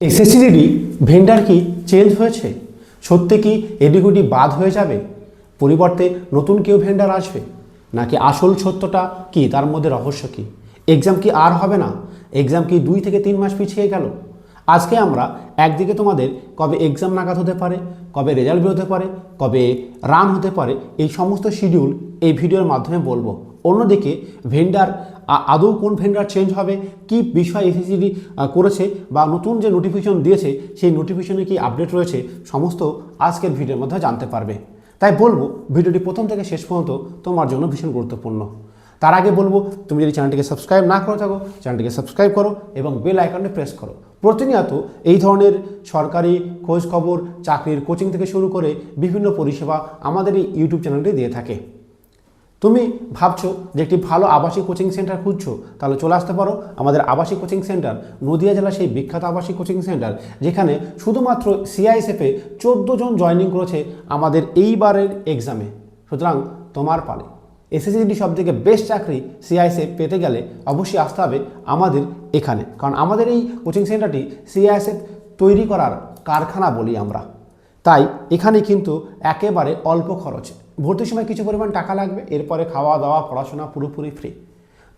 SSC GD vendor কি change হয়েছে? সত্যি কি এডিকুইটি বাদ হয়ে যাবে? পরিবর্তে নতুন কেউ ভেন্ডার আসবে? নাকি আসল সত্যটা কি, তার মধ্যে রহস্য কি? এক্সাম কি আর হবে না? এক্সাম কি 2 থেকে 3 মাস পিছিয়ে গেল? আজকে আমরা একদিকে তোমাদের কবে এক্সাম নাগাদ হতে পারে, কবে রেজাল্ট বেরোতে পারে, কবে রান হতে পারে, এই সমস্ত শিডিউল এই ভিডিওর মাধ্যমে বলবো। অন্যদিকে ভেন্ডার আদৌ কোন ভেন্ডার চেঞ্জ হবে, কি বিষয় এসএসসিডি করেছে বা নতুন যে নোটিফিকেশন দিয়েছে সেই নোটিফিকেশনে কি আপডেট রয়েছে, সমস্ত আজকের ভিডিওর মধ্যে জানতে পারবে। তাই বলবো ভিডিওটি প্রথম থেকে শেষ পর্যন্ত তোমার জন্য ভীষণ গুরুত্বপূর্ণ। তার আগে বলবো, তুমি যদি চ্যানেলটিকে সাবস্ক্রাইব না করে থাকো চ্যানেলটিকে সাবস্ক্রাইব করো এবং বেল আইকনটি প্রেস করো। প্রতিনিয়ত এই ধরনের সরকারি খোঁজ খবর, চাকরির কোচিং থেকে শুরু করে বিভিন্ন পরিষেবা আমাদের এই ইউটিউব চ্যানেলটি দিয়ে থাকে। তুমি ভাবছো যে একটি ভালো আবাসিক কোচিং সেন্টার খুঁজছো, তাহলে চলে আসতে পারো আমাদের আবাসিক কোচিং সেন্টার, নদিয়া জেলার সেই বিখ্যাত আবাসিক কোচিং সেন্টার, যেখানে শুধুমাত্র সিআইএসএফে 14 জন জয়েনিং করেছে আমাদের এইবারের এক্সামে। সুতরাং তোমার পালে এসএসসিডি সব থেকে বেস্ট চাকরি সিআইএসএফ পেতে গেলে অবশ্যই আসতে হবে আমাদের এখানে, কারণ আমাদের এই কোচিং সেন্টারটি সিআইএসএফ তৈরি করার কারখানা বলি আমরা। তাই এখানে কিন্তু একেবারে অল্প খরচে, ভর্তির সময় কিছু পরিমাণ টাকা লাগবে, এরপরে খাওয়া দাওয়া পড়াশোনা পুরোপুরি ফ্রি।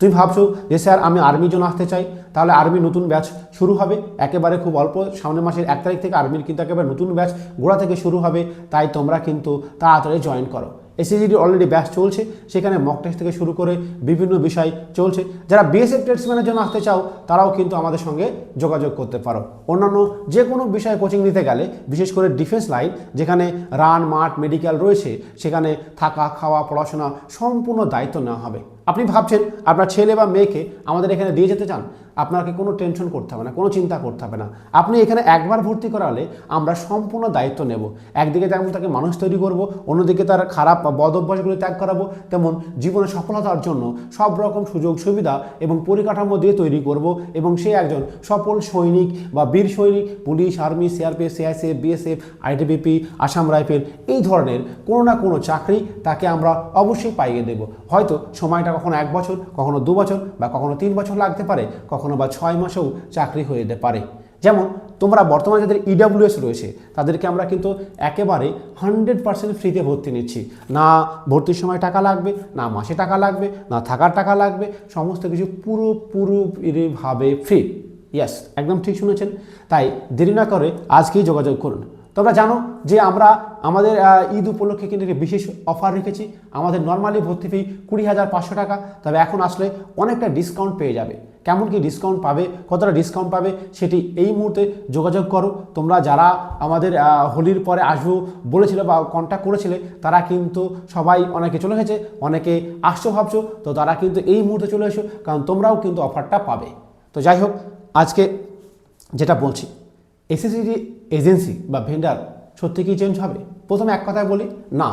তুমি ভাবছো যে স্যার আমি আর্মির জন্য আসতে চাই, তাহলে আর্মি নতুন ব্যাচ শুরু হবে একেবারে খুব অল্প, সামনের মাসের 1 তারিখ থেকে আর্মির কিন্তু একেবারে নতুন ব্যাচ গোড়া থেকে শুরু হবে। তাই তোমরা কিন্তু তাড়াতাড়ি জয়েন করো। এসএসসিডি অলরেডি ব্যাচ চলছে, সেখানে মক টেস্ট থেকে শুরু করে বিভিন্ন বিষয় চলছে। যারা বিএসএফ ট্রেডসম্যানের জন্য আসতে চাও তারাও কিন্তু আমাদের সঙ্গে যোগাযোগ করতে পারো। অন্যান্য যে কোনো বিষয়ে কোচিং নিতে গেলে, বিশেষ করে ডিফেন্স লাইন যেখানে রান, মাঠ, মেডিকেল রয়েছে, সেখানে থাকা, খাওয়া, পড়াশোনা সম্পূর্ণ দায়িত্ব নেওয়া হবে। আপনি ভাবছেন আপনার ছেলে বা মেয়েকে আমাদের এখানে দিয়ে যেতে চান, আপনাকে কোনো টেনশন করতে হবে না, কোনো চিন্তা করতে হবে না। আপনি এখানে একবার ভর্তি করালে আমরা সম্পূর্ণ দায়িত্ব নেব। একদিকে যেমন তাকে মানুষ তৈরি করব, অন্যদিকে তার খারাপ বা বদ অভ্যাসগুলি ত্যাগ করাবো, তেমন জীবনে সফলতার জন্য সব রকম সুযোগ সুবিধা এবং পরিকাঠামো দিয়ে তৈরি করব এবং সে একজন সফল সৈনিক বা বীর সৈনিক, police, army, CRPF, CISF, BSF, ITBP, Assam rifle, এই ধরনের কোনো না কোনো চাকরি তাকে আমরা অবশ্যই পাইয়ে দেব। হয়তো সময়টা কখনো 1 বছর, কখনো 2 বছর বা কখনো 3 বছর লাগতে পারে, কখনো বা 6 মাসেও চাকরি হয়ে যেতে পারে। যেমন তোমরা বর্তমানে যাদের ইডাব্লিউএস রয়েছে তাদেরকে আমরা কিন্তু একেবারে 100% ফ্রিতে ভর্তি নিচ্ছি। না ভর্তির সময় টাকা লাগবে, না মাসে টাকা লাগবে, না থাকার টাকা লাগবে, সমস্ত কিছু পুরোপুরিভাবে ফ্রি। ইয়েস, একদম ঠিক শুনেছেন। তাই দেরি না করে আজকেই যোগাযোগ করুন। তোমরা জানো যে আমরা আমাদের ঈদ উপলক্ষে কিন্তু একটি বিশেষ অফার রেখেছি। আমাদের নর্মালি ভর্তি ফি 20,500 টাকা, তবে এখন আসলে অনেকটা ডিসকাউন্ট পেয়ে যাবে। কেমন কি ডিসকাউন্ট পাবে, কতটা ডিসকাউন্ট পাবে, সেটি এই মুহূর্তে যোগাযোগ করো। তোমরা যারা আমাদের হোলির পরে আসবো বলেছিলে বা কন্ট্যাক্ট করেছিলে, তারা কিন্তু সবাই, অনেকে চলে গেছে, অনেকে আসছো ভাবছো, তো তারা কিন্তু এই মুহূর্তে চলে এসো, কারণ তোমরাও কিন্তু অফারটা পাবে। তো যাই হোক, আজকে যেটা বলছি, এসএসসিডি এজেন্সি বা ভেন্ডার সত্যি কি চেঞ্জ হবে? প্রথমে এক কথায় বলি, না,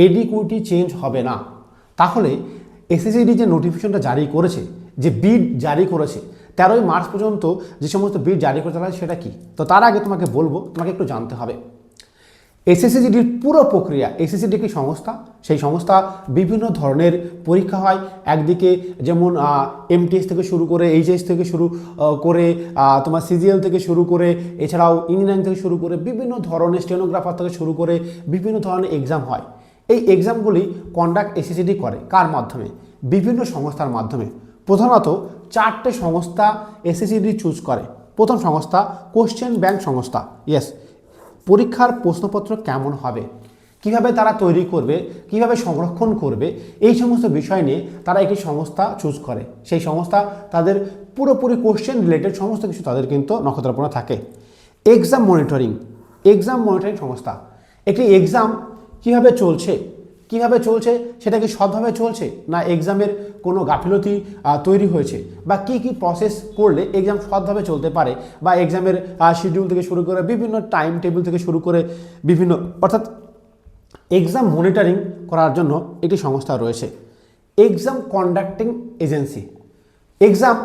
এডিকুইটি চেঞ্জ হবে না। তাহলে এসএসসিডি যে নোটিফিকেশনটা জারি করেছে, যে বিড জারি করেছে 13ই মার্চ পর্যন্ত, যে সমস্ত বিড জারি করতে হবে সেটা কি? তো তার আগে তোমাকে বলবো, তোমাকে একটু জানতে হবে এসএসসিডির পুরো প্রক্রিয়া। এসএসসিডি একটি সংস্থা, সেই সংস্থা বিভিন্ন ধরনের পরীক্ষা হয়। একদিকে যেমন এমটিএস থেকে শুরু করে, এইচএস থেকে শুরু করে, তোমার সিজিএল থেকে শুরু করে, এছাড়াও ইঞ্জিনিয়ারিং থেকে শুরু করে, বিভিন্ন ধরনের স্টেনোগ্রাফার থেকে শুরু করে বিভিন্ন ধরনের এক্সাম হয়। এই এক্সামগুলি কন্ডাক্ট এসএসসিডি করে কার মাধ্যমে? বিভিন্ন সংস্থার মাধ্যমে। প্রধানত 4টে সংস্থা এসএসসিডি চুজ করে। প্রথম সংস্থা কোশ্চেন ব্যাংক সংস্থা। ইয়েস, পরীক্ষার প্রশ্নপত্র কেমন হবে, কিভাবে তারা তৈরি করবে, কিভাবে সংরক্ষণ করবে, এই সমস্ত বিষয় নিয়ে তারা একটি সংস্থা চুজ করে। সেই সংস্থা তাদের পুরোপুরি কোশ্চেন রিলেটেড সমস্ত কিছু তাদের কিন্তু নক্ষত্রপূর্ণ থাকে। এক্সাম মনিটরিং সংস্থা, একটি এক্সাম কিভাবে চলছে, সেটা কি সৎভাবে চলছে, না এক্সামের কোনো গাফিলতি তৈরি হয়েছে, বা কি প্রসেস করলে এক্সাম সৎভাবে চলতে পারে, বা এক্সামের শিডিউল থেকে শুরু করে বিভিন্ন টাইম টেবিল থেকে শুরু করে বিভিন্ন, অর্থাৎ এক্সাম মনিটরিং করার জন্য একটি সংস্থা রয়েছে। এক্সাম কন্ডাক্টিং এজেন্সি, এক্সাম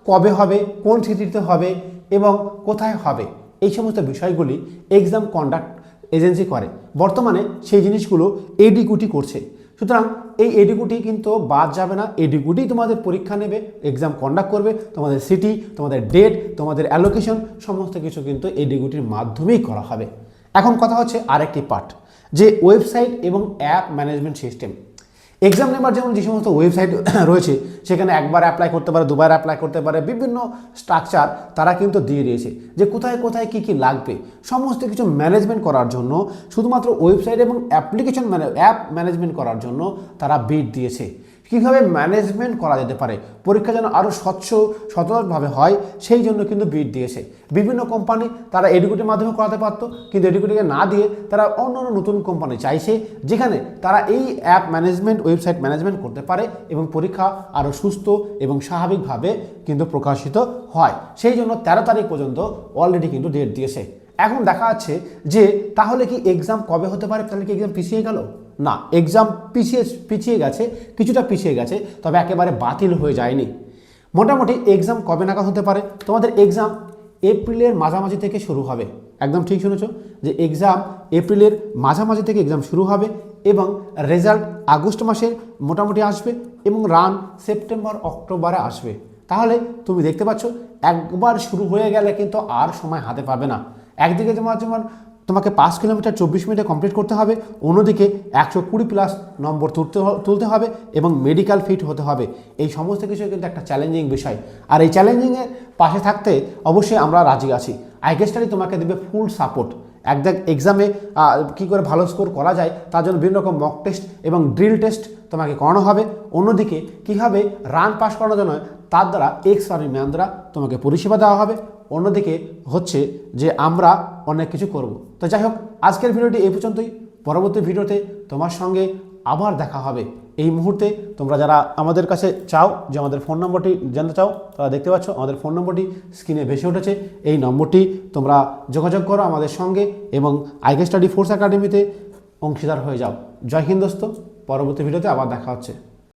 কবে হবে, কোন সিটিতে হবে এবং কোথায় হবে, এই সমস্ত বিষয়গুলি এক্সাম কন্ডাক্ট এজেন্সি করে। বর্তমানে সেই জিনিসগুলো এডিকুইটি করছে। সুতরাং এই এডিকুটি কিন্তু বাদ যাবে না, এডিকুটি তোমাদের পরীক্ষা নেবে, এক্সাম কন্ডাক্ট করবে, তোমাদের সিটি, তোমাদের ডেট, তোমাদের অ্যালোকেশন সমস্ত কিছু কিন্তু এডিকুটির মাধ্যমেই করা হবে। এখন কথা হচ্ছে আরেকটি পার্ট, যে ওয়েবসাইট এবং অ্যাপ ম্যানেজমেন্ট সিস্টেম। এক্সাম নেবার যেমন যে সমস্ত ওয়েবসাইট রয়েছে সেখানে একবার অ্যাপ্লাই করতে পারে, দুবার অ্যাপ্লাই করতে পারে, বিভিন্ন স্ট্রাকচার তারা কিন্তু দিয়ে দিয়েছে যে কোথায় কোথায় কী কী লাগবে সমস্ত কিছু ম্যানেজমেন্ট করার জন্য। শুধুমাত্র ওয়েবসাইট এবং অ্যাপ্লিকেশন অ্যাপ ম্যানেজমেন্ট করার জন্য তারা বিট দিয়েছে। কীভাবে ম্যানেজমেন্ট করা যেতে পারে, পরীক্ষা যেন আরও সতর্কভাবে হয় সেই জন্য কিন্তু বিট দিয়েছে। বিভিন্ন কোম্পানি তারা এডুকেটির মাধ্যমে করাতে পারতো, কিন্তু এডুকেটিকে না দিয়ে তারা অন্য নতুন কোম্পানি চাইছে যেখানে তারা এই অ্যাপ ম্যানেজমেন্ট, ওয়েবসাইট ম্যানেজমেন্ট করতে পারে এবং পরীক্ষা আরও সুস্থ এবং স্বাভাবিকভাবে কিন্তু প্রকাশিত হয়। সেই জন্য 13 তারিখ পর্যন্ত অলরেডি কিন্তু ডেট দিয়েছে। এখন দেখা যাচ্ছে যে তাহলে কি এক্সাম কবে হতে পারে, তাহলে কি এক্সাম পিছিয়ে গেল? না, এক্সাম পিছিয়ে গেছে, কিছুটা পিছিয়ে গেছে, তবে একেবারে বাতিল হয়ে যায়নি। মোটামুটি এক্সাম কবে নাগাদ হতে পারে? তোমাদের এক্সাম এপ্রিলের মাঝামাঝি থেকে শুরু হবে। একদম ঠিক শুনেছো, যে এক্সাম এপ্রিলের মাঝামাঝি থেকে এক্সাম শুরু হবে এবং রেজাল্ট আগস্ট মাসে মোটামুটি আসবে এবং রান সেপ্টেম্বর অক্টোবরে আসবে। তাহলে তুমি দেখতে পাচ্ছ একবার শুরু হয়ে গেলে কিন্তু আর সময় হাতে পাবে না। একদিকে যেমন তোমাকে 5 কিলোমিটার 24 মিনিটে কমপ্লিট করতে হবে, অন্যদিকে 120+ নম্বর তুলতে হবে এবং মেডিকেল ফিট হতে হবে। এই সমস্ত কিছু কিন্তু একটা চ্যালেঞ্জিং বিষয়, আর এই চ্যালেঞ্জিংয়ের পাশে থাকতে অবশ্যই আমরা রাজি আছি। আইকে স্টাডি তোমাকে দেবে ফুল সাপোর্ট। এক্সামে কী করে ভালো স্কোর করা যায় তার জন্য বিভিন্ন রকম মক টেস্ট এবং ড্রিল টেস্ট তোমাকে করানো হবে। অন্যদিকে কীভাবে রান পাস করানো জন্য তার দ্বারা এক্স আর্মি ম্যান দ্বারা তোমাকে পরিষেবা দেওয়া হবে। অন্যদিকে হচ্ছে যে আমরা অনেক কিছু করব। তো যাই হোক, আজকের ভিডিওটি এই পর্যন্তই। পরবর্তী ভিডিওতে তোমার সঙ্গে আবার দেখা হবে। এই মুহূর্তে তোমরা যারা আমাদের কাছে চাও, যে আমাদের ফোন নম্বরটি জানতে চাও, তারা দেখতে পাচ্ছ আমাদের ফোন নম্বরটি স্ক্রিনে ভেসে উঠেছে। এই নম্বরটি তোমরা যোগাযোগ করো আমাদের সঙ্গে এবং আইকে স্টাডি ফোর্স একাডেমিতে অংশীদার হয়ে যাও। জয় হিন্দ দোস্ত, পরবর্তী ভিডিওতে আবার দেখা হচ্ছে।